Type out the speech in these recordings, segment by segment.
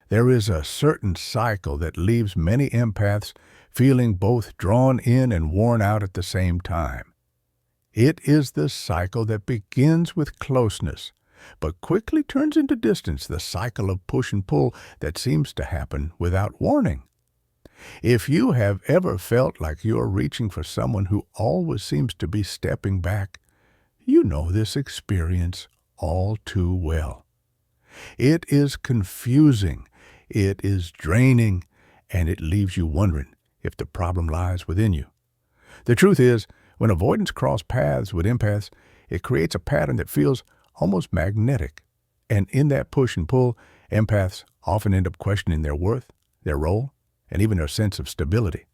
There is a certain cycle that leaves many empaths feeling both drawn in and worn out at the same time. It is the cycle that begins with closeness, but quickly turns into distance, the cycle of push and pull that seems to happen without warning. If you have ever felt like you are reaching for someone who always seems to be stepping back, you know this experience all too well. It is confusing, it is draining, and it leaves you wondering if the problem lies within you. The truth is, when avoidants cross paths with empaths, it creates a pattern that feels almost magnetic. And in that push and pull, empaths often end up questioning their worth, their role, and even their sense of stability.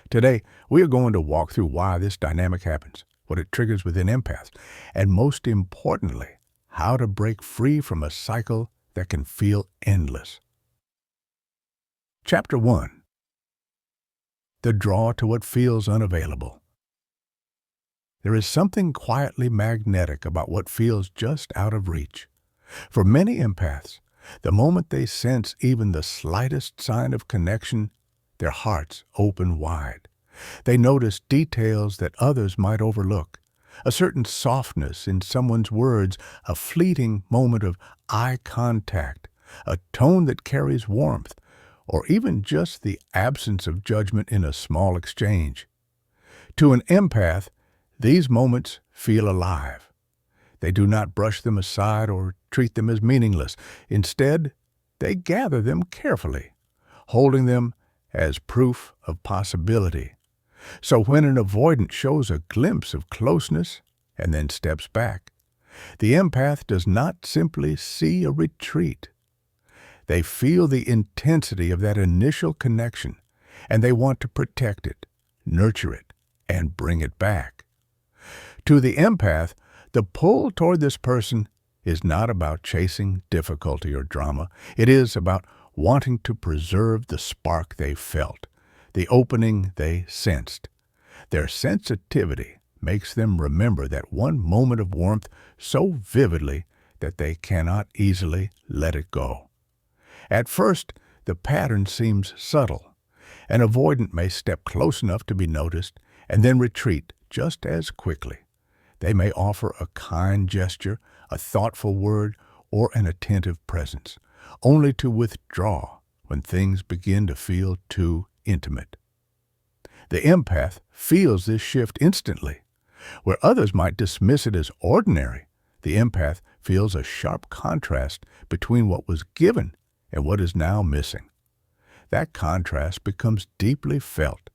Today, we are going to walk through why this dynamic happens, what it triggers within empaths, and most importantly, how to break free from a cycle that can feel endless. Chapter 1. The draw to what feels unavailable. There is something quietly magnetic about what feels just out of reach. For many empaths, the moment they sense even the slightest sign of connection, their hearts open wide. They notice details that others might overlook, a certain softness in someone's words, a fleeting moment of eye contact, a tone that carries warmth, or even just the absence of judgment in a small exchange. To an empath, these moments feel alive. They do not brush them aside or treat them as meaningless. Instead, they gather them carefully, holding them as proof of possibility. So when an avoidant shows a glimpse of closeness and then steps back, the empath does not simply see a retreat. They feel the intensity of that initial connection, and they want to protect it, nurture it, and bring it back. To the empath, the pull toward this person is not about chasing difficulty or drama. It is about wanting to preserve the spark they felt, the opening they sensed. Their sensitivity makes them remember that one moment of warmth so vividly that they cannot easily let it go. At first, the pattern seems subtle. An avoidant may step close enough to be noticed and then retreat just as quickly. They may offer a kind gesture, a thoughtful word, or an attentive presence, only to withdraw when things begin to feel too intimate. The empath feels this shift instantly. Where others might dismiss it as ordinary, the empath feels a sharp contrast between what was given and what is now missing. That contrast becomes deeply felt,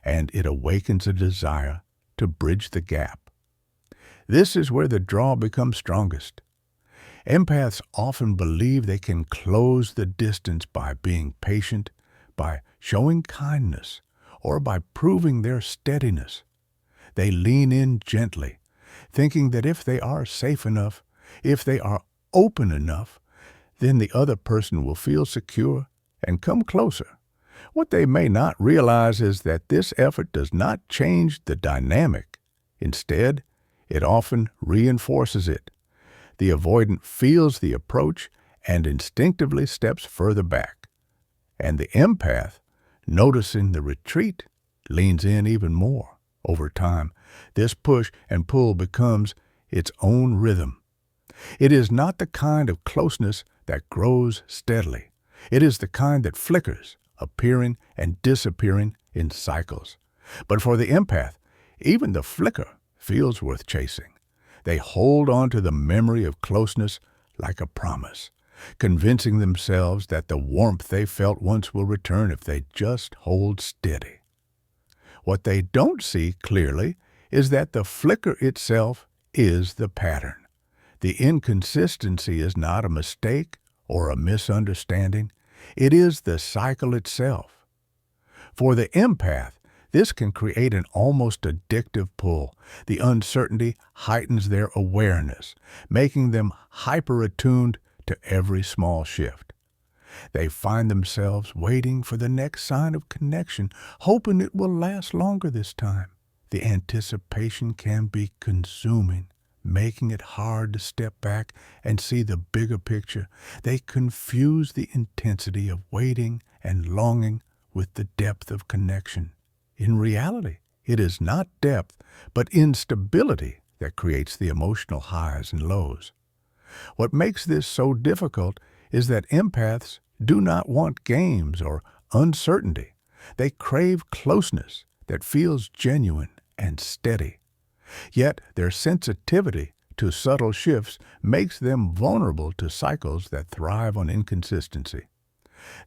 and it awakens a desire to bridge the gap. This is where the draw becomes strongest. Empaths often believe they can close the distance by being patient, by showing kindness, or by proving their steadiness. They lean in gently, thinking that if they are safe enough, if they are open enough, then the other person will feel secure and come closer. What they may not realize is that this effort does not change the dynamic. Instead, it often reinforces it. The avoidant feels the approach and instinctively steps further back. And the empath, noticing the retreat, leans in even more. Over time, this push and pull becomes its own rhythm. It is not the kind of closeness that grows steadily. It is the kind that flickers, appearing and disappearing in cycles. But for the empath, even the flicker feels worth chasing. They hold on to the memory of closeness like a promise, convincing themselves that the warmth they felt once will return if they just hold steady. What they don't see clearly is that the flicker itself is the pattern. The inconsistency is not a mistake or a misunderstanding. It is the cycle itself. For the empath, this can create an almost addictive pull. The uncertainty heightens their awareness, making them hyper-attuned to every small shift. They find themselves waiting for the next sign of connection, hoping it will last longer this time. The anticipation can be consuming, making it hard to step back and see the bigger picture. They confuse the intensity of waiting and longing with the depth of connection. In reality, it is not depth, but instability that creates the emotional highs and lows. What makes this so difficult is that empaths do not want games or uncertainty. They crave closeness that feels genuine and steady. Yet their sensitivity to subtle shifts makes them vulnerable to cycles that thrive on inconsistency.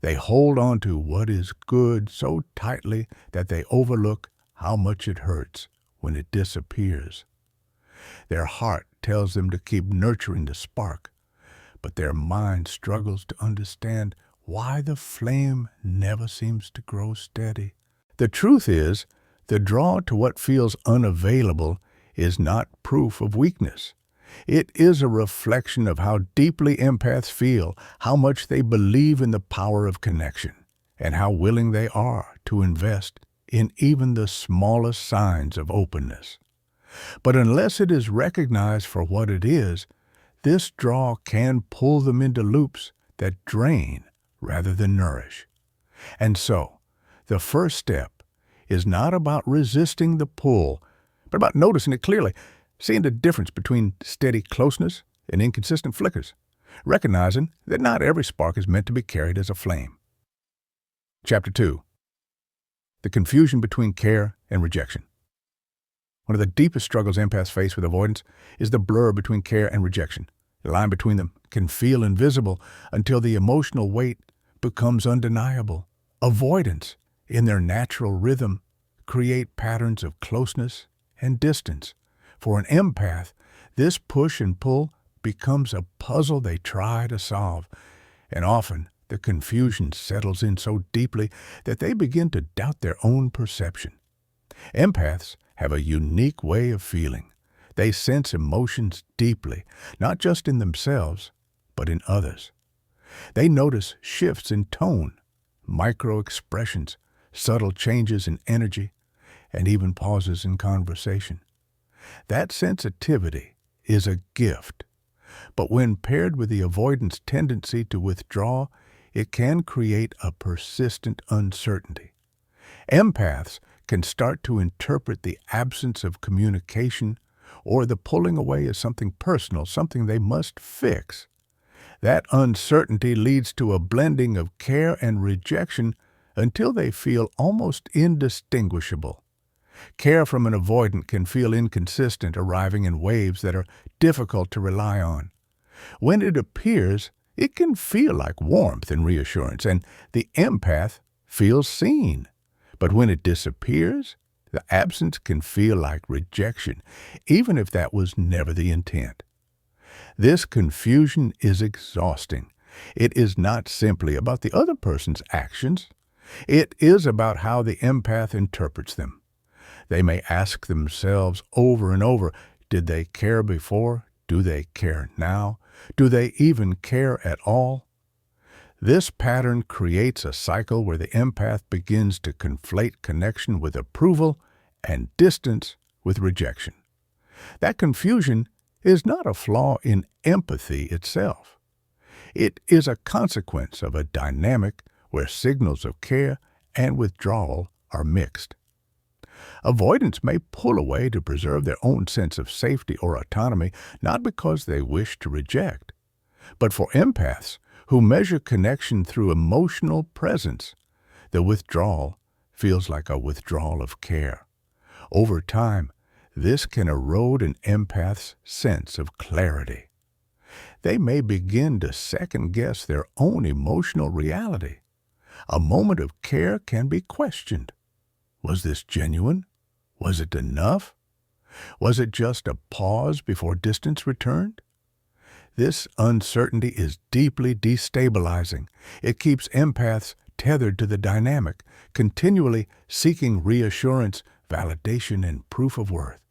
They hold on to what is good so tightly that they overlook how much it hurts when it disappears. Their heart tells them to keep nurturing the spark, but their mind struggles to understand why the flame never seems to grow steady. The truth is, the draw to what feels unavailable is not proof of weakness. It is a reflection of how deeply empaths feel, how much they believe in the power of connection, and how willing they are to invest in even the smallest signs of openness. But unless it is recognized for what it is, this draw can pull them into loops that drain rather than nourish. And so, the first step is not about resisting the pull, but about noticing it clearly, seeing the difference between steady closeness and inconsistent flickers, recognizing that not every spark is meant to be carried as a flame. Chapter 2. The confusion between care and rejection. One of the deepest struggles empaths face with avoidance is the blur between care and rejection. The line between them can feel invisible until the emotional weight becomes undeniable. Avoidants, in their natural rhythm, create patterns of closeness and distance. For an empath, this push and pull becomes a puzzle they try to solve, and often the confusion settles in so deeply that they begin to doubt their own perception. Empaths have a unique way of feeling. They sense emotions deeply, not just in themselves, but in others. They notice shifts in tone, micro-expressions, subtle changes in energy, and even pauses in conversation. That sensitivity is a gift, but when paired with the avoidance tendency to withdraw, it can create a persistent uncertainty. Empaths can start to interpret the absence of communication or the pulling away as something personal, something they must fix. That uncertainty leads to a blending of care and rejection until they feel almost indistinguishable. Care from an avoidant can feel inconsistent, arriving in waves that are difficult to rely on. When it appears, it can feel like warmth and reassurance, and the empath feels seen. But when it disappears, the absence can feel like rejection, even if that was never the intent. This confusion is exhausting. It is not simply about the other person's actions. It is about how the empath interprets them. They may ask themselves over and over, did they care before? Do they care now? Do they even care at all? This pattern creates a cycle where the empath begins to conflate connection with approval and distance with rejection. That confusion is not a flaw in empathy itself. It is a consequence of a dynamic where signals of care and withdrawal are mixed. Avoidants may pull away to preserve their own sense of safety or autonomy, not because they wish to reject, but for empaths who measure connection through emotional presence, the withdrawal feels like a withdrawal of care. Over time, this can erode an empath's sense of clarity. They may begin to second-guess their own emotional reality. A moment of care can be questioned. Was this genuine? Was it enough? Was it just a pause before distance returned? This uncertainty is deeply destabilizing. It keeps empaths tethered to the dynamic, continually seeking reassurance, validation, and proof of worth.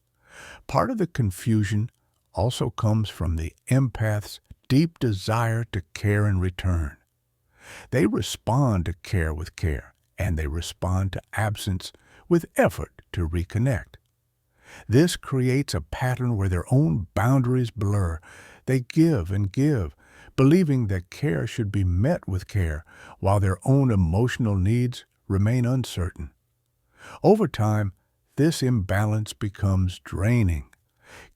Part of the confusion also comes from the empath's deep desire to care in return. They respond to care with care, and they respond to absence with effort to reconnect. This creates a pattern where their own boundaries blur. They give and give, believing that care should be met with care, while their own emotional needs remain uncertain. Over time, this imbalance becomes draining.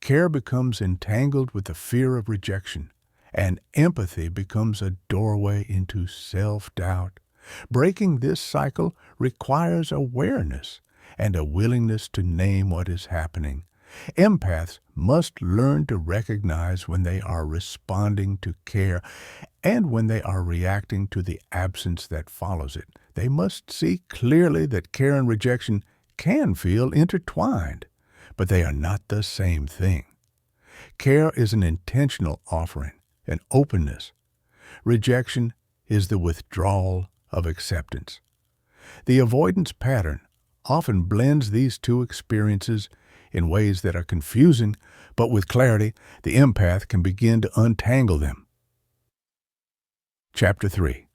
Care becomes entangled with the fear of rejection, and empathy becomes a doorway into self-doubt. Breaking this cycle requires awareness and a willingness to name what is happening. Empaths must learn to recognize when they are responding to care and when they are reacting to the absence that follows it. They must see clearly that care and rejection can feel intertwined, but they are not the same thing. Care is an intentional offering, an openness. Rejection is the withdrawal of acceptance. The avoidance pattern often blends these two experiences in ways that are confusing, but with clarity, the empath can begin to untangle them. Chapter 3.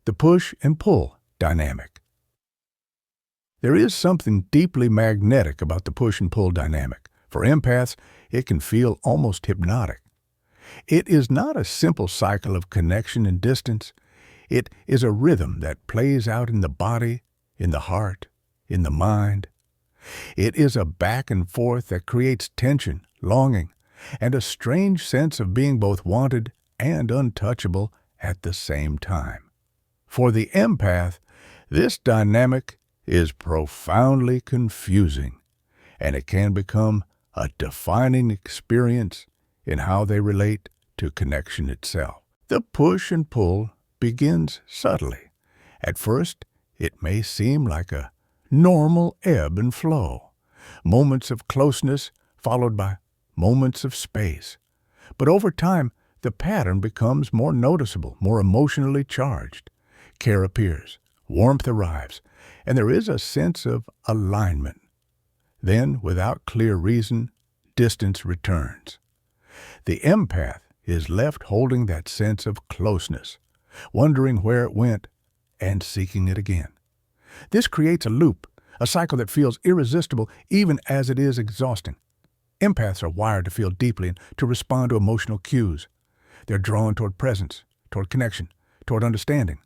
The push and pull dynamic. There is something deeply magnetic about the push and pull dynamic. For empaths, it can feel almost hypnotic. It is not a simple cycle of connection and distance. It is a rhythm that plays out in the body, in the heart, in the mind. It is a back and forth that creates tension, longing, and a strange sense of being both wanted and untouchable at the same time. For the empath, this dynamic is profoundly confusing, and it can become a defining experience in how they relate to connection itself. The push and pull begins subtly. At first, it may seem like a normal ebb and flow, moments of closeness followed by moments of space. But over time, the pattern becomes more noticeable, more emotionally charged. Care appears, warmth arrives, and there is a sense of alignment. Then, without clear reason, distance returns. The empath is left holding that sense of closeness, wondering where it went, and seeking it again. This creates a loop, a cycle that feels irresistible even as it is exhausting. Empaths are wired to feel deeply and to respond to emotional cues. They're drawn toward presence, toward connection, toward understanding.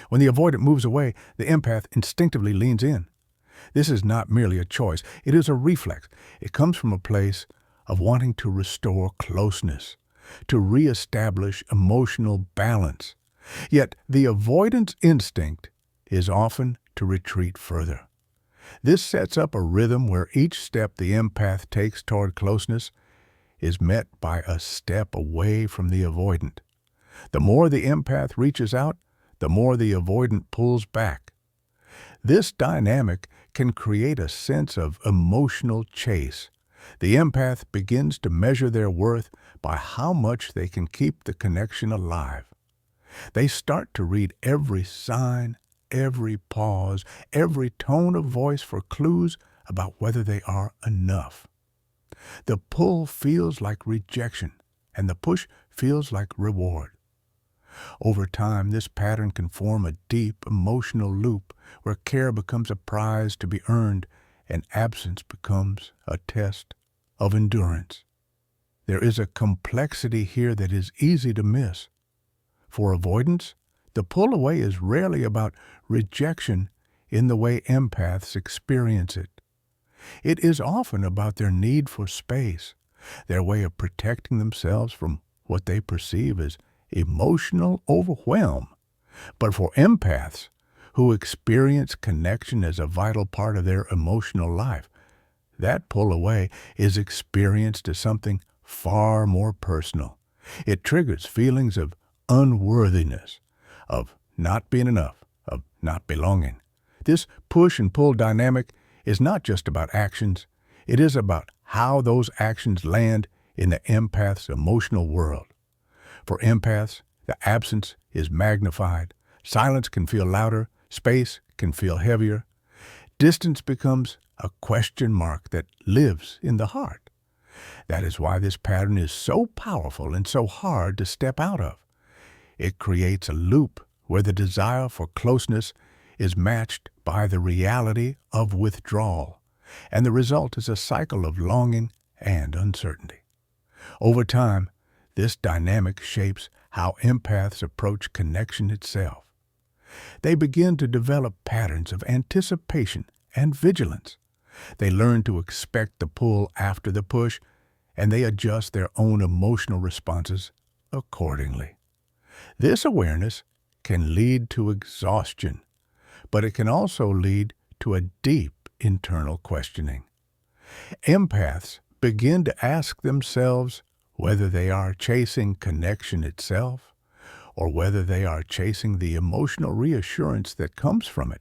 When the avoidant moves away, the empath instinctively leans in. This is not merely a choice, it is a reflex. It comes from a place of wanting to restore closeness, to reestablish emotional balance. Yet the avoidance instinct is often to retreat further. This sets up a rhythm where each step the empath takes toward closeness is met by a step away from the avoidant. The more the empath reaches out, the more the avoidant pulls back. This dynamic can create a sense of emotional chase. The empath begins to measure their worth by how much they can keep the connection alive. They start to read every sign, every pause, every tone of voice for clues about whether they are enough. The pull feels like rejection, and the push feels like reward. Over time, this pattern can form a deep emotional loop where care becomes a prize to be earned and absence becomes a test of endurance. There is a complexity here that is easy to miss. For avoidance, the pull away is rarely about rejection in the way empaths experience it. It is often about their need for space, their way of protecting themselves from what they perceive as emotional overwhelm. But for empaths, who experience connection as a vital part of their emotional life, that pull away is experienced as something far more personal. It triggers feelings of unworthiness, of not being enough, of not belonging. This push and pull dynamic is not just about actions, it is about how those actions land in the empath's emotional world. For empaths, the absence is magnified. Silence can feel louder, space can feel heavier. Distance becomes a question mark that lives in the heart. That is why this pattern is so powerful and so hard to step out of. It creates a loop where the desire for closeness is matched by the reality of withdrawal. and the result is a cycle of longing and uncertainty. Over time, this dynamic shapes how empaths approach connection itself. They begin to develop patterns of anticipation and vigilance. They learn to expect the pull after the push, and they adjust their own emotional responses accordingly. This awareness can lead to exhaustion, but it can also lead to a deep internal questioning. Empaths begin to ask themselves whether they are chasing connection itself or whether they are chasing the emotional reassurance that comes from it.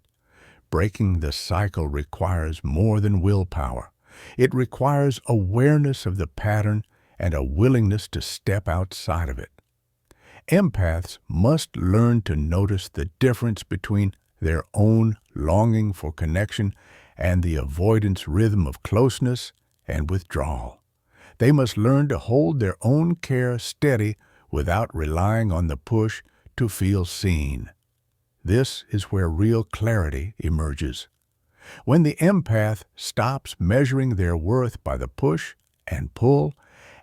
Breaking the cycle requires more than willpower. It requires awareness of the pattern and a willingness to step outside of it. Empaths must learn to notice the difference between their own longing for connection and the avoidance rhythm of closeness and withdrawal. They must learn to hold their own care steady without relying on the push to feel seen. This is where real clarity emerges. When the empath stops measuring their worth by the push and pull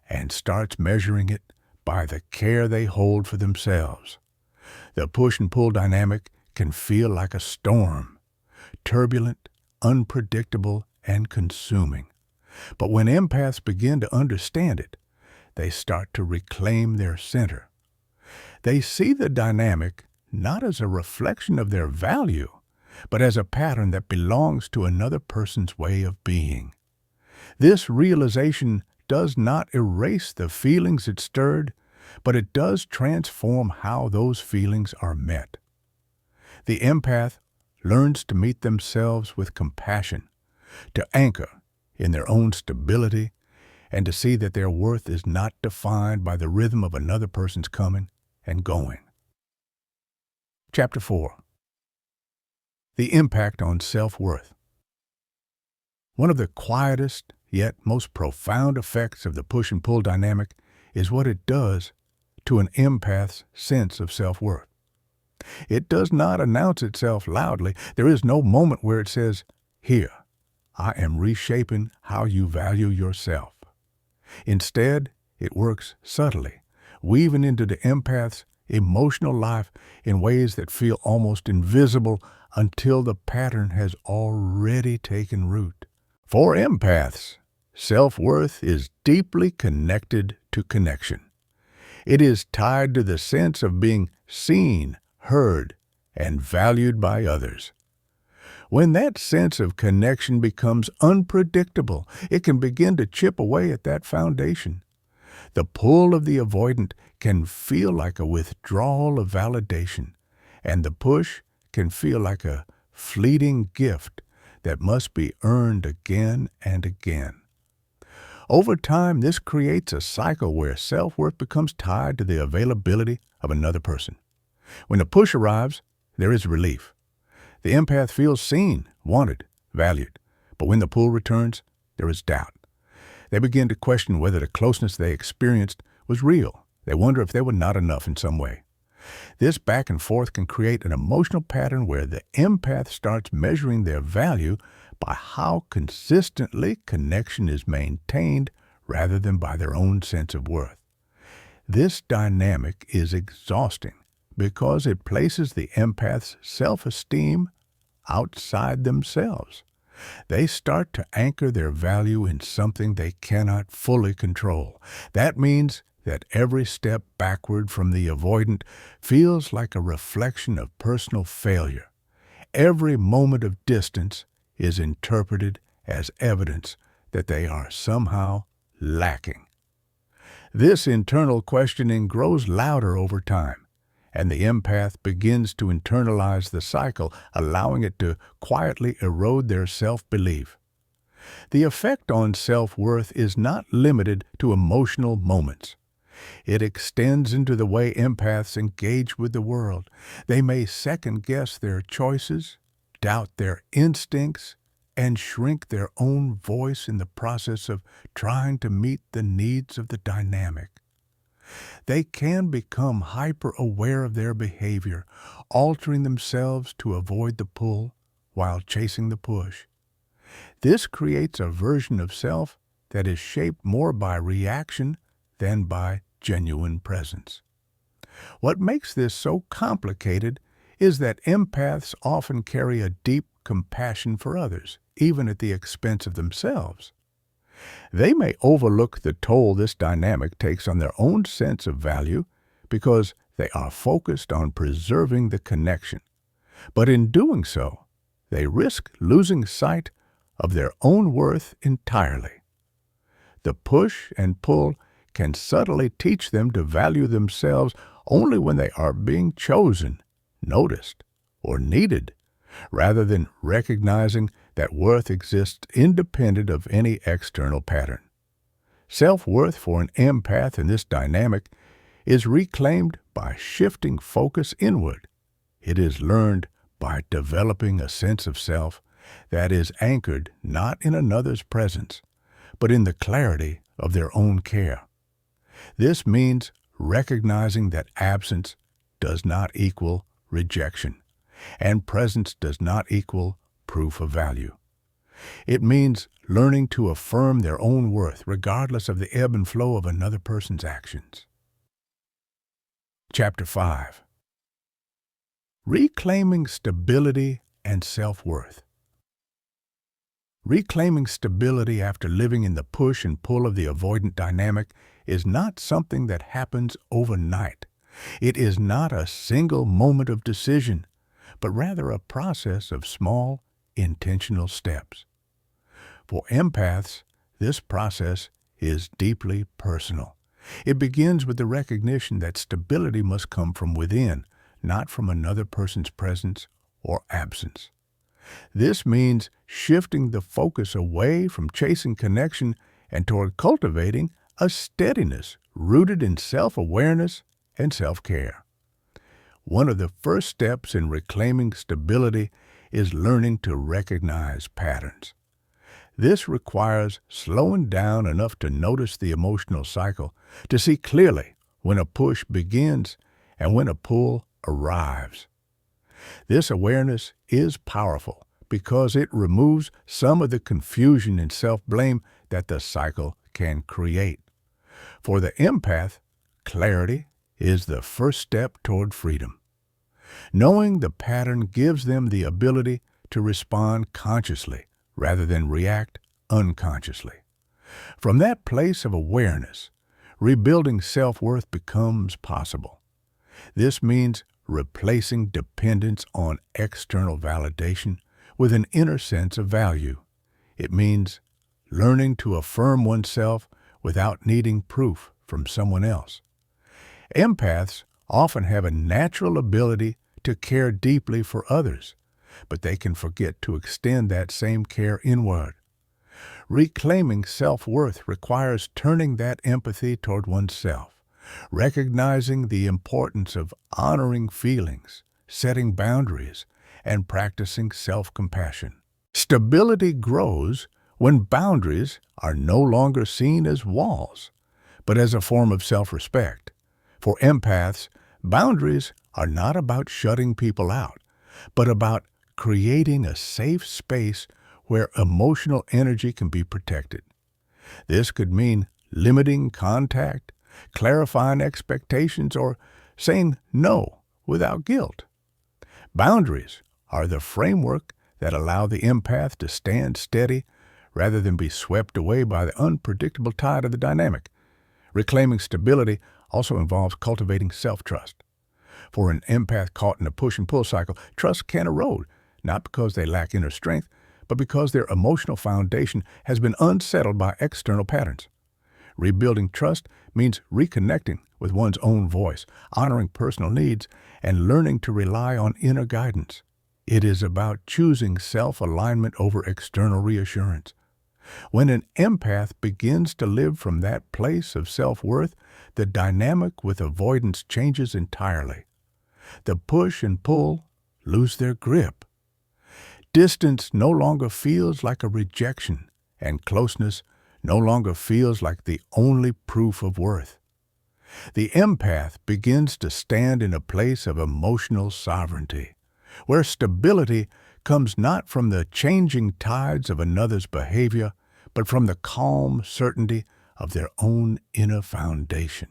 and starts measuring it by the care they hold for themselves, the push and pull dynamic can feel like a storm, turbulent, unpredictable, and consuming. But when empaths begin to understand it, they start to reclaim their center. They see the dynamic not as a reflection of their value, but as a pattern that belongs to another person's way of being. This realization does not erase the feelings it stirred, but it does transform how those feelings are met. The empath learns to meet themselves with compassion, to anchor in their own stability, and to see that their worth is not defined by the rhythm of another person's coming and going. Chapter 4. The impact on self-worth. One of the quietest yet most profound effects of the push and pull dynamic is what it does to an empath's sense of self-worth. It does not announce itself loudly. There is no moment where it says, "Here, I am reshaping how you value yourself." Instead, it works subtly, weaving into the empath's emotional life in ways that feel almost invisible until the pattern has already taken root. For empaths, self-worth is deeply connected to connection. It is tied to the sense of being seen, heard, and valued by others. When that sense of connection becomes unpredictable, it can begin to chip away at that foundation. The pull of the avoidant can feel like a withdrawal of validation, and the push can feel like a fleeting gift that must be earned again and again. Over time, this creates a cycle where self-worth becomes tied to the availability of another person. When the push arrives, there is relief. The empath feels seen, wanted, valued. But when the pull returns, there is doubt. They begin to question whether the closeness they experienced was real. They wonder if they were not enough in some way. This back and forth can create an emotional pattern where the empath starts measuring their value by how consistently connection is maintained rather than by their own sense of worth. This dynamic is exhausting because it places the empath's self-esteem outside themselves. They start to anchor their value in something they cannot fully control. That means that every step backward from the avoidant feels like a reflection of personal failure. Every moment of distance is interpreted as evidence that they are somehow lacking. This internal questioning grows louder over time, and the empath begins to internalize the cycle, allowing it to quietly erode their self-belief. The effect on self-worth is not limited to emotional moments. It extends into the way empaths engage with the world. They may second-guess their choices, doubt their instincts, and shrink their own voice in the process of trying to meet the needs of the dynamic. They can become hyper-aware of their behavior, altering themselves to avoid the pull while chasing the push. This creates a version of self that is shaped more by reaction than by genuine presence. What makes this so complicated is that empaths often carry a deep compassion for others, even at the expense of themselves. They may overlook the toll this dynamic takes on their own sense of value because they are focused on preserving the connection. But in doing so, they risk losing sight of their own worth entirely. The push and pull can subtly teach them to value themselves only when they are being chosen, noticed, or needed, rather than recognizing that worth exists independent of any external pattern. Self-worth for an empath in this dynamic is reclaimed by shifting focus inward. It is learned by developing a sense of self that is anchored not in another's presence, but in the clarity of their own care. This means recognizing that absence does not equal rejection, and presence does not equal proof of value. It means learning to affirm their own worth regardless of the ebb and flow of another person's actions. Chapter 5. Reclaiming stability and self-worth. Reclaiming stability after living in the push and pull of the avoidant dynamic is not something that happens overnight. It is not a single moment of decision, but rather a process of small, intentional steps. For empaths, this process is deeply personal. It begins with the recognition that stability must come from within, not from another person's presence or absence. This means shifting the focus away from chasing connection and toward cultivating a steadiness rooted in self-awareness and self-care. One of the first steps in reclaiming stability is learning to recognize patterns. This requires slowing down enough to notice the emotional cycle, to see clearly when a push begins and when a pull arrives. This awareness is powerful because it removes some of the confusion and self-blame that the cycle can create. For the empath, clarity is the first step toward freedom. Knowing the pattern gives them the ability to respond consciously rather than react unconsciously. From that place of awareness, rebuilding self-worth becomes possible. This means replacing dependence on external validation with an inner sense of value. It means learning to affirm oneself without needing proof from someone else. Empaths often have a natural ability to care deeply for others, but they can forget to extend that same care inward. Reclaiming self-worth requires turning that empathy toward oneself, recognizing the importance of honoring feelings, setting boundaries, and practicing self-compassion. Stability grows when boundaries are no longer seen as walls, but as a form of self-respect. For empaths, boundaries are not about shutting people out, but about creating a safe space where emotional energy can be protected. This could mean limiting contact, clarifying expectations, or saying no without guilt. Boundaries are the framework that allow the empath to stand steady rather than be swept away by the unpredictable tide of the dynamic. Reclaiming stability also involves cultivating self-trust. For an empath caught in a push and pull cycle, trust can erode, not because they lack inner strength, but because their emotional foundation has been unsettled by external patterns. Rebuilding trust means reconnecting with one's own voice, honoring personal needs, and learning to rely on inner guidance. It is about choosing self-alignment over external reassurance. When an empath begins to live from that place of self-worth, the dynamic with avoidance changes entirely. The push and pull lose their grip. Distance no longer feels like a rejection, and closeness no longer feels like the only proof of worth. The empath begins to stand in a place of emotional sovereignty, where stability comes not from the changing tides of another's behavior, but from the calm certainty of their own inner foundation.